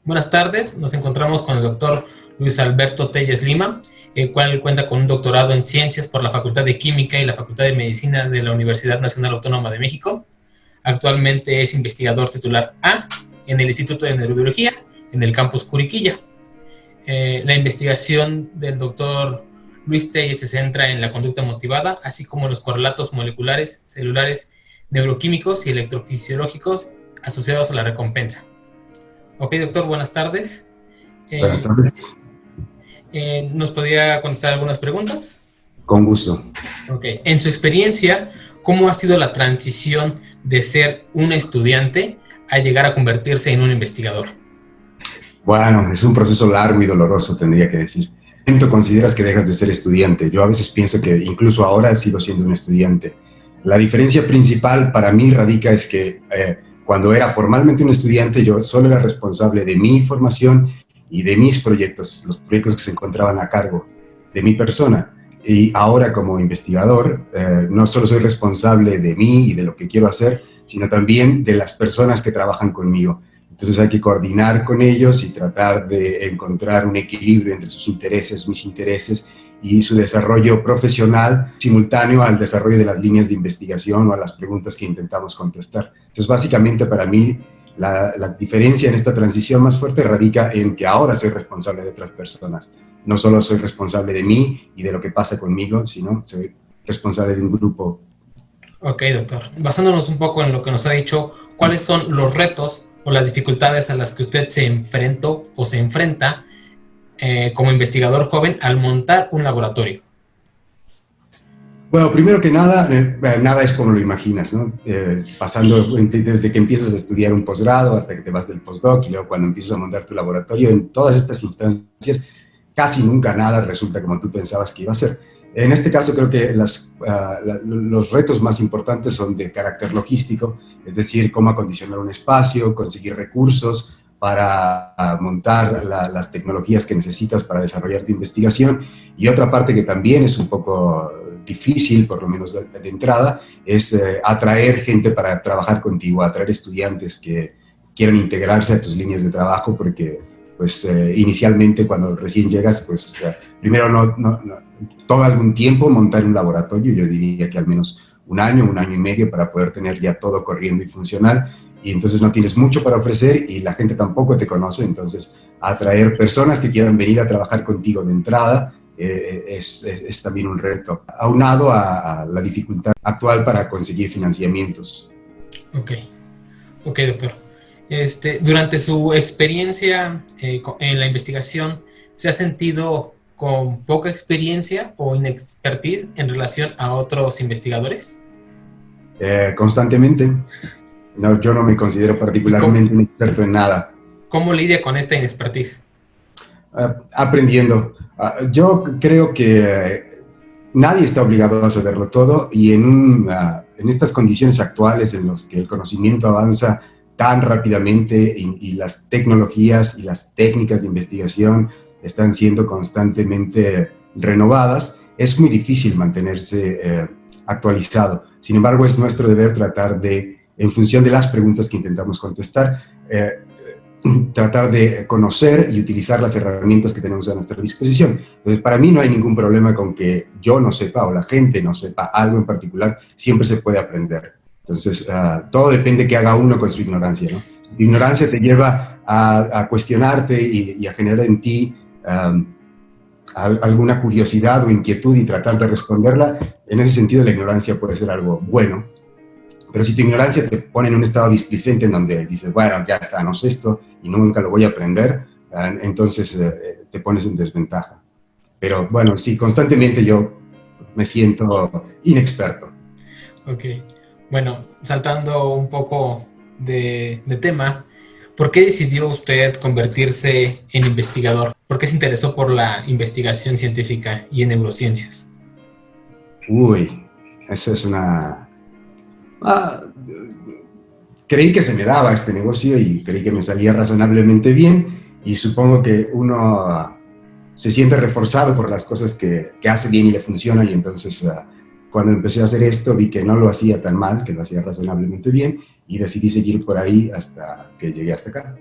Buenas tardes, nos encontramos con el doctor Luis Alberto Telles Lima, el cual cuenta con un doctorado en Ciencias por la Facultad de Química y la Facultad de Medicina de la Universidad Nacional Autónoma de México. Actualmente es investigador titular A en el Instituto de Neurobiología en el campus Curiquilla. La investigación del doctor Luis Telles se centra en la conducta motivada, así como los correlatos moleculares, celulares, neuroquímicos y electrofisiológicos asociados a la recompensa. Ok, doctor, buenas tardes. Buenas tardes. ¿Nos podría contestar algunas preguntas? Con gusto. Ok. En su experiencia, ¿cómo ha sido la transición de ser un estudiante a llegar a convertirse en un investigador? Bueno, es un proceso largo y doloroso, tendría que decir. ¿Cuánto consideras que dejas de ser estudiante? Yo a veces pienso que incluso ahora sigo siendo un estudiante. La diferencia principal para mí radica es que cuando era formalmente un estudiante, yo solo era responsable de mi formación y de mis proyectos, los proyectos que se encontraban a cargo de mi persona. Y ahora como investigador, no solo soy responsable de mí y de lo que quiero hacer, sino también de las personas que trabajan conmigo. Entonces hay que coordinar con ellos y tratar de encontrar un equilibrio entre sus intereses, mis intereses y su desarrollo profesional simultáneo al desarrollo de las líneas de investigación o a las preguntas que intentamos contestar. Entonces, básicamente para mí, la diferencia en esta transición más fuerte radica en que ahora soy responsable de otras personas. No solo soy responsable de mí y de lo que pasa conmigo, sino soy responsable de un grupo. Ok, doctor. Basándonos un poco en lo que nos ha dicho, ¿cuáles son los retos o las dificultades a las que usted se enfrentó o se enfrenta como investigador joven al montar un laboratorio? Bueno, primero que nada, nada es como lo imaginas, ¿no? Pasando desde que empiezas a estudiar un posgrado hasta que te vas del postdoc y luego cuando empiezas a montar tu laboratorio, en todas estas instancias, casi nunca nada resulta como tú pensabas que iba a ser. En este caso creo que los retos más importantes son de carácter logístico, es decir, cómo acondicionar un espacio, conseguir recursos para montar las tecnologías que necesitas para desarrollar tu investigación. Y otra parte que también es un poco difícil, por lo menos de entrada, es atraer gente para trabajar contigo, atraer estudiantes que quieran integrarse a tus líneas de trabajo, porque pues inicialmente cuando recién llegas, pues primero no toma algún tiempo montar un laboratorio, yo diría que al menos un año y medio para poder tener ya todo corriendo y funcional, y entonces no tienes mucho para ofrecer y la gente tampoco te conoce, entonces atraer personas que quieran venir a trabajar contigo de entrada es también un reto, aunado a la dificultad actual para conseguir financiamientos. Ok, doctor. Durante su experiencia en la investigación, ¿se ha sentido con poca experiencia o inexpertise en relación a otros investigadores? Constantemente. No, yo no me considero particularmente un experto en nada. ¿Cómo lidia con esta inexpertise? Aprendiendo. Yo creo que nadie está obligado a saberlo todo y en estas condiciones actuales en las que el conocimiento avanza tan rápidamente y las tecnologías y las técnicas de investigación están siendo constantemente renovadas, es muy difícil mantenerse actualizado. Sin embargo, es nuestro deber tratar de, en función de las preguntas que intentamos contestar, tratar de conocer y utilizar las herramientas que tenemos a nuestra disposición. Entonces, para mí no hay ningún problema con que yo no sepa o la gente no sepa algo en particular, siempre se puede aprender. Entonces, todo depende de qué haga uno con su ignorancia, ¿no? La ignorancia te lleva a cuestionarte y a generar en ti alguna curiosidad o inquietud y tratar de responderla. En ese sentido, la ignorancia puede ser algo bueno. Pero si tu ignorancia te pone en un estado displicente en donde dices, bueno, ya está, no sé esto y nunca lo voy a aprender, entonces te pones en desventaja. Pero bueno, sí, constantemente yo me siento inexperto. Ok. Bueno, saltando un poco de tema, ¿por qué decidió usted convertirse en investigador? ¿Por qué se interesó por la investigación científica y en neurociencias? Uy, eso es una... creí que se me daba este negocio y creí que me salía razonablemente bien y supongo que uno se siente reforzado por las cosas que hace bien y le funcionan y entonces cuando empecé a hacer esto vi que no lo hacía tan mal, que lo hacía razonablemente bien y decidí seguir por ahí hasta que llegué hasta acá.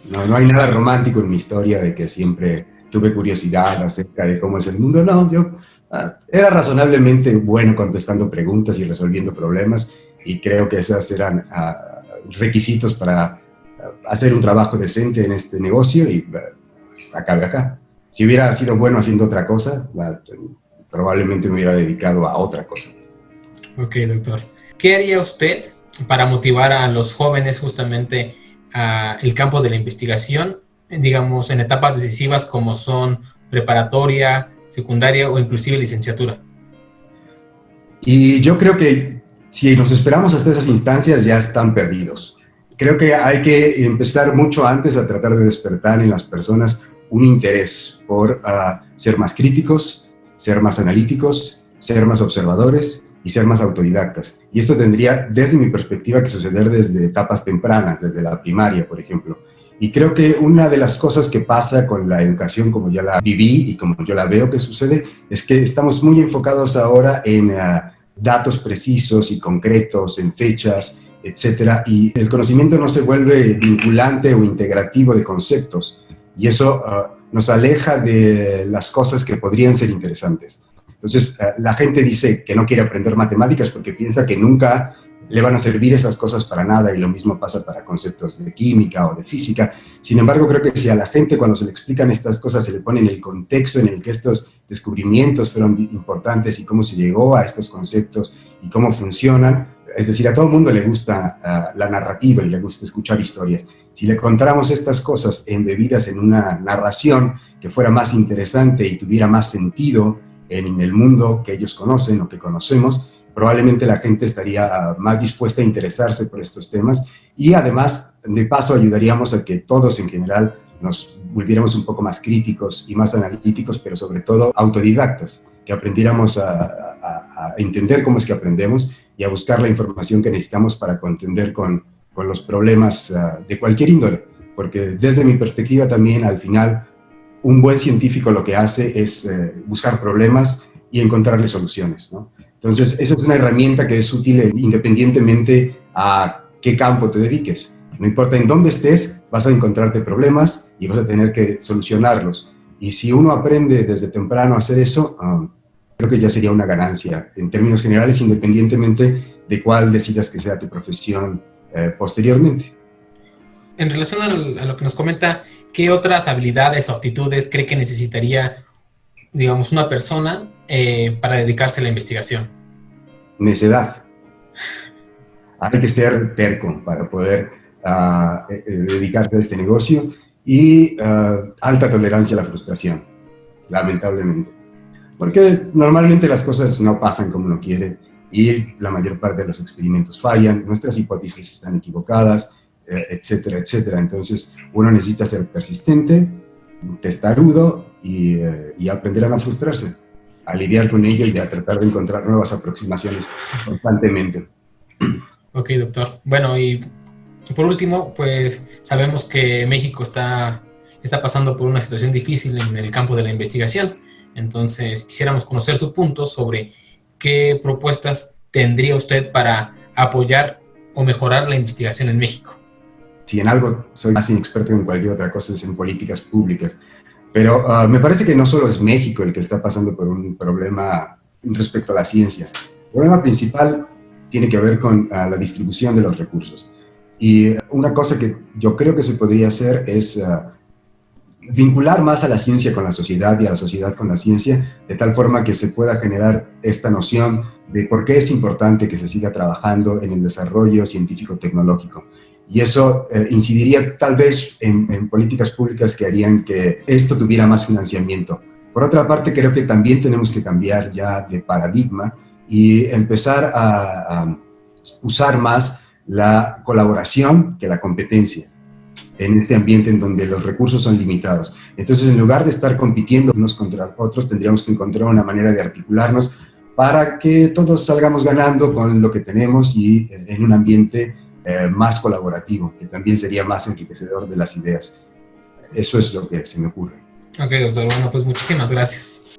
No, no hay nada romántico en mi historia de que siempre tuve curiosidad acerca de cómo es el mundo. No, yo era razonablemente bueno contestando preguntas y resolviendo problemas, y creo que esos eran requisitos para hacer un trabajo decente en este negocio, y acabé acá. Si hubiera sido bueno haciendo otra cosa, probablemente me hubiera dedicado a otra cosa. Ok, doctor. ¿Qué haría usted para motivar a los jóvenes justamente a el campo de la investigación, digamos, en etapas decisivas como son preparatoria, secundaria o inclusive licenciatura? Y yo creo que si nos esperamos hasta esas instancias, ya están perdidos. Creo que hay que empezar mucho antes a tratar de despertar en las personas un interés por ser más críticos, ser más analíticos, ser más observadores y ser más autodidactas. Y esto tendría, desde mi perspectiva, que suceder desde etapas tempranas, desde la primaria, por ejemplo. Y creo que una de las cosas que pasa con la educación, como ya la viví y como yo la veo que sucede, es que estamos muy enfocados ahora en datos precisos y concretos, en fechas, etcétera, y el conocimiento no se vuelve vinculante o integrativo de conceptos, y eso nos aleja de las cosas que podrían ser interesantes. Entonces, la gente dice que no quiere aprender matemáticas porque piensa que nunca le van a servir esas cosas para nada, y lo mismo pasa para conceptos de química o de física. Sin embargo, creo que si a la gente, cuando se le explican estas cosas, se le pone en el contexto en el que estos descubrimientos fueron importantes y cómo se llegó a estos conceptos y cómo funcionan, es decir, a todo el mundo le gusta la narrativa y le gusta escuchar historias. Si le contáramos estas cosas embebidas en una narración que fuera más interesante y tuviera más sentido en el mundo que ellos conocen o que conocemos, probablemente la gente estaría más dispuesta a interesarse por estos temas, y además, de paso, ayudaríamos a que todos en general nos volviéramos un poco más críticos y más analíticos, pero sobre todo autodidactas, que aprendiéramos a entender cómo es que aprendemos y a buscar la información que necesitamos para contender con los problemas de cualquier índole, porque desde mi perspectiva también, al final, un buen científico lo que hace es buscar problemas y encontrarle soluciones, ¿no? Entonces, esa es una herramienta que es útil independientemente a qué campo te dediques. No importa en dónde estés, vas a encontrarte problemas y vas a tener que solucionarlos. Y si uno aprende desde temprano a hacer eso, creo que ya sería una ganancia en términos generales, independientemente de cuál decidas que sea tu profesión posteriormente. En relación a lo que nos comenta, ¿qué otras habilidades o aptitudes cree que necesitaría, digamos, una persona para dedicarse a la investigación? Necedad. Hay que ser terco para poder dedicarse a este negocio, y alta tolerancia a la frustración, lamentablemente. Porque normalmente las cosas no pasan como uno quiere, y la mayor parte de los experimentos fallan, nuestras hipótesis están equivocadas, etcétera, etcétera. Entonces, uno necesita ser persistente, testarudo y aprender a no frustrarse, a lidiar con ello y a tratar de encontrar nuevas aproximaciones constantemente. Ok, doctor. Bueno, y por último, pues sabemos que México está pasando por una situación difícil en el campo de la investigación. Entonces, quisiéramos conocer su punto sobre qué propuestas tendría usted para apoyar o mejorar la investigación en México. Si en algo soy más inexperto que en cualquier otra cosa, es en políticas públicas. Pero me parece que no solo es México el que está pasando por un problema respecto a la ciencia. El problema principal tiene que ver con la distribución de los recursos. Y una cosa que yo creo que se podría hacer es vincular más a la ciencia con la sociedad y a la sociedad con la ciencia, de tal forma que se pueda generar esta noción de por qué es importante que se siga trabajando en el desarrollo científico-tecnológico. Y eso incidiría tal vez en políticas públicas que harían que esto tuviera más financiamiento. Por otra parte, creo que también tenemos que cambiar ya de paradigma y empezar a usar más la colaboración que la competencia en este ambiente en donde los recursos son limitados. Entonces, en lugar de estar compitiendo unos contra otros, tendríamos que encontrar una manera de articularnos para que todos salgamos ganando con lo que tenemos, y en un ambiente más colaborativo, que también sería más enriquecedor de las ideas. Eso es lo que se me ocurre. Ok, doctor. Bueno, pues muchísimas gracias.